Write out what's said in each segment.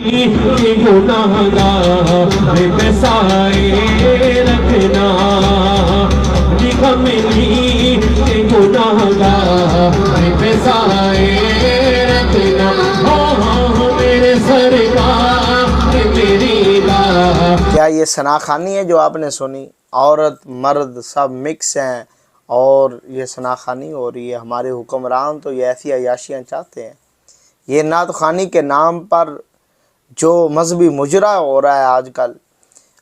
गुनाहगार पे साए रखना, निकम्मी गुनाहगार पे साए रखना। हो मेरे सरकार मेरी बात। क्या ये सना खानी है जो आपने सुनी? औरत मर्द सब मिक्स हैं और ये सना खानी हो रही है। हमारे हुक्मरान तो ये ऐसी अयाशियाँ चाहते हैं। ये नात खानी के नाम पर जो मजहबी मुजरा हो रहा है आजकल,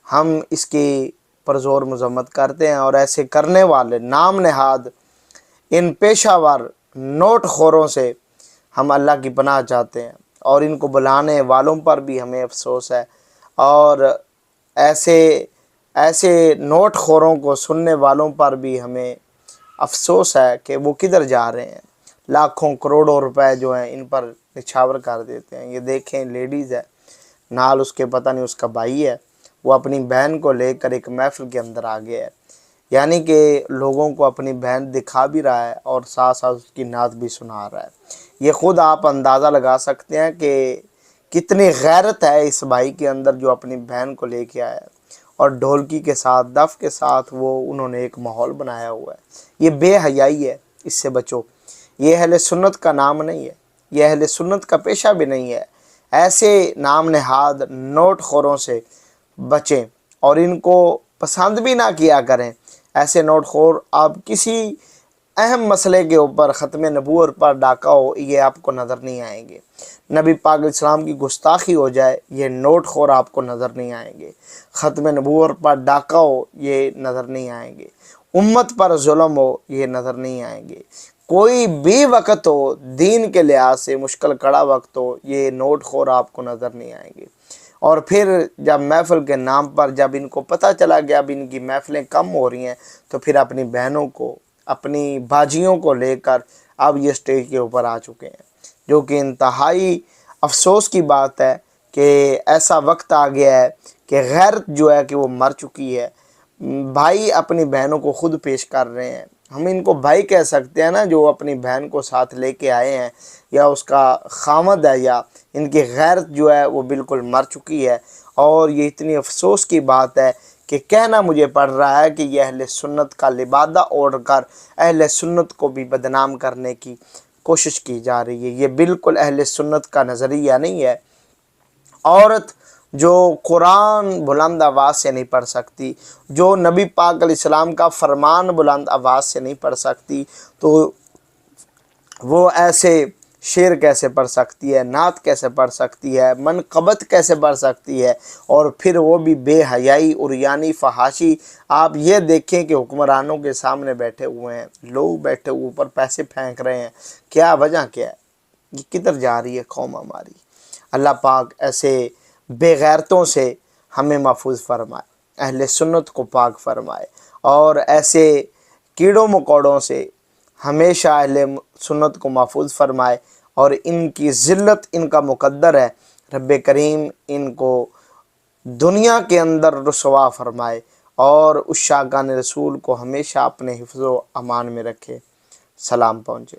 हम इसकी परज़ोर मजम्मत करते हैं। और ऐसे करने वाले नाम नहाद इन पेशावर नोट खोरों से हम अल्लाह की पनाह चाहते हैं। और इनको बुलाने वालों पर भी हमें अफसोस है, और ऐसे नोट खोरों को सुनने वालों पर भी हमें अफसोस है कि वो किधर जा रहे हैं। लाखों करोड़ों रुपए जो हैं इन पर निछावर कर देते हैं। ये देखें, लेडीज़ है, नाल उसके पता नहीं उसका भाई है, वो अपनी बहन को लेकर एक महफिल के अंदर आ गया है। यानी कि लोगों को अपनी बहन दिखा भी रहा है और साथ साथ उसकी नात भी सुना रहा है। ये ख़ुद आप अंदाज़ा लगा सकते हैं कि कितनी गैरत है इस भाई के अंदर जो अपनी बहन को लेके आया है। और ढोलकी के साथ, दफ के साथ वो उन्होंने एक माहौल बनाया हुआ है। ये बेहयाई है, इससे बचो। ये अहले सुन्नत का नाम नहीं है, ये अहले सुन्नत का पेशा भी नहीं है। ऐसे नाम नहाद नोट खोरों से बचें और इनको पसंद भी ना किया करें। ऐसे नोट खोर आप किसी अहम मसले के ऊपर ख़त्म नबूवत पर डाका हो, ये आपको नज़र नहीं आएंगे। नबी पाक इस्लाम की गुस्ताखी हो जाए, ये नोट खोर आपको नज़र नहीं आएंगे। ख़त्म नबूवत पर डाका हो, ये नज़र नहीं आएंगे। उम्मत पर जुल्म हो, ये नज़र नहीं आएंगे। कोई भी वक्त हो, दीन के लिहाज से मुश्किल कड़ा वक्त हो, ये नोट खोर आपको नज़र नहीं आएंगे। और फिर जब महफ़िल के नाम पर जब इनको पता चला कि अब इनकी महफ़िलें कम हो रही हैं, तो फिर अपनी बहनों को, अपनी बाजियों को लेकर अब ये स्टेज के ऊपर आ चुके हैं, जो कि इंतहाई अफसोस की बात है कि ऐसा वक्त आ गया है कि गैरत जो है कि वो मर चुकी है। भाई अपनी बहनों को ख़ुद पेश कर रहे हैं। हम इनको भाई कह सकते हैं ना, जो अपनी बहन को साथ लेके आए हैं, या उसका खामद है, या इनकी गैरत जो है वो बिल्कुल मर चुकी है। और ये इतनी अफसोस की बात है कि कहना मुझे पड़ रहा है कि यह अहले सुन्नत का लिबादा ओढ़ कर अहले सुन्नत को भी बदनाम करने की कोशिश की जा रही है। ये बिल्कुल अहले सुन्नत का नज़रिया नहीं है। औरत जो कुरान बुलंद आवाज़ से नहीं पढ़ सकती, जो नबी पाक अलैहिस्सलाम का फरमान बुलंद आवाज़ से नहीं पढ़ सकती, तो वो ऐसे शेर कैसे पढ़ सकती है, नात कैसे पढ़ सकती है, मनक़बत कैसे पढ़ सकती है? और फिर वो भी बेहयाई, उरियानी, फहाशी। आप ये देखें कि हुक्मरानों के सामने बैठे हुए हैं लोग, बैठे ऊपर पैसे फेंक रहे हैं। क्या वजह क्या है? ये किधर जा रही है कौम हमारी? अल्लाह पाक ऐसे बेगैरतों से हमें महफूज फरमाए, अहले सुन्नत को पाक फरमाए, और ऐसे कीड़ों मकोड़ों से हमेशा अहले सुन्नत को महफूज फरमाए। और इनकी ज़िल्लत इनका मुक़द्दर है, रब्बे करीम इनको दुनिया के अंदर रुसवा फरमाए और उस शागान रसूल को हमेशा अपने हिफ्ज़ व अमान में रखे। सलाम पहुँचे।